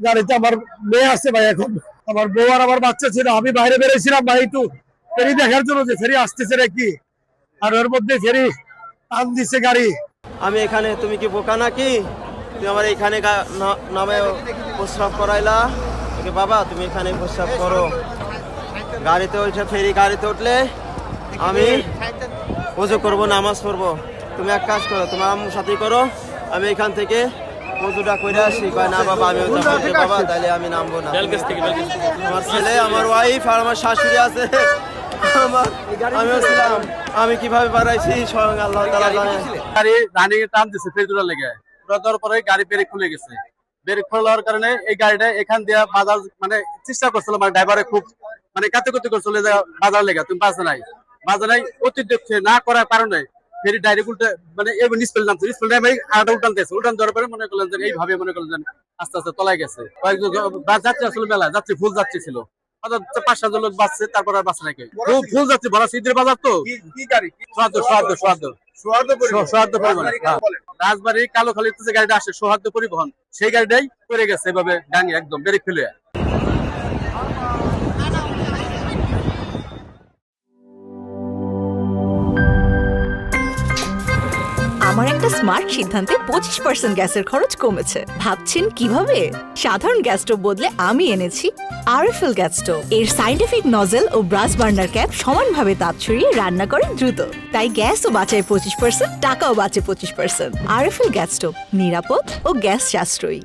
গাড়িতে আমার মেয়ে আছে ভাই, এখন আমার বউ আর আমার বাচ্চা ছিল, আমি বাইরে বেরিয়েছিলাম ভাই একটু ফেরি দেখার জন্য যে ফেরি আসতেছে নাকি, আর ওর মধ্যে ফেরি টান দিচ্ছে গাড়ি। আমি এখানে, তুমি কি বোকা নাকি? তুমি আমার এখানে নামে প্রস্রাব করাইলা। ওকে বাবা, তুমি এখানে প্রস্রাব করো। গাড়িতে উঠে, ফেরি গাড়িতে উঠলে আমি ওযু করবো, নামাজ পড়বো। তুমি এক কাজ করো, তোমার আম্মুর সাথেই করো, আমি এখান থেকে ওযুটা করে আসি। কয় না বাবা, আমি ওটা করতে বাবা, তাহলে আমি নামবো না। আমার ছেলে, আমার ওয়াইফ আর আমার শাশুড়ি আছে। আমিও ছিলাম, আমি কিভাবে বাড়াইছি স্বয়ং আল্লাহ তাআলা জানে। গাড়ি রানিং এ টান দিচ্ছে ফেরি তোলার লেগে, দেওয়ার পরে গাড়ি ব্রেক খুলে গেছে। ব্রেক খোলার কারণে এই গাড়িটা এখান দিয়ে বাজার মানে চেষ্টা করছিল, মানে ড্রাইভারে খুব মানে কাছাকাছি করে চলে যায় বাজার লেগে, তুমি বাজে নাই অতিরিক্ত না করার কারণে ফেরি ডাইরেক্ট উল্টে মানে এবার স্পিড নামছে, স্পিড নামে আটা উল্টান দেওয়ার পরে মনে করলেন যে এইভাবে মনে করলেন যে আস্তে আস্তে তলায় গেছে। যাচ্ছে আসলে মেলা যাচ্ছে, ফুল যাচ্ছে ছিল, 5-7 লোক বাঁচছে, তারপর আর বাঁচে নাকি। ফুল যাচ্ছে, বড় শীতের বাজার তো। সৌহার্দ্য পরিবহন, রাজবাড়ি কালোখালী যে গাড়িটা আসে সৌহার্দ্য পরিবহন, সেই গাড়িটাই পড়ে গেছে এভাবে ডাঙে একদম ব্রেক ফেলে। আমার একটা স্মার্ট সিদ্ধান্তে 25% গ্যাসের খরচ কমেছে। ভাবছেন কিভাবে? সাধারণ গ্যাস স্টোভ বদলে আমি এনেছি আরএফএল গ্যাস স্টোভ। এর সাইন্টিফিক নজল ও ব্রাস বার্নার ক্যাপ সমানভাবে তাপ ছড়িয়ে রান্না করে দ্রুত, তাই গ্যাসও বাঁচায় 25%, টাকাও বাঁচে 25%। আরএফএল গ্যাস স্টোভ নিরাপদ ও গ্যাস সাশ্রয়ী।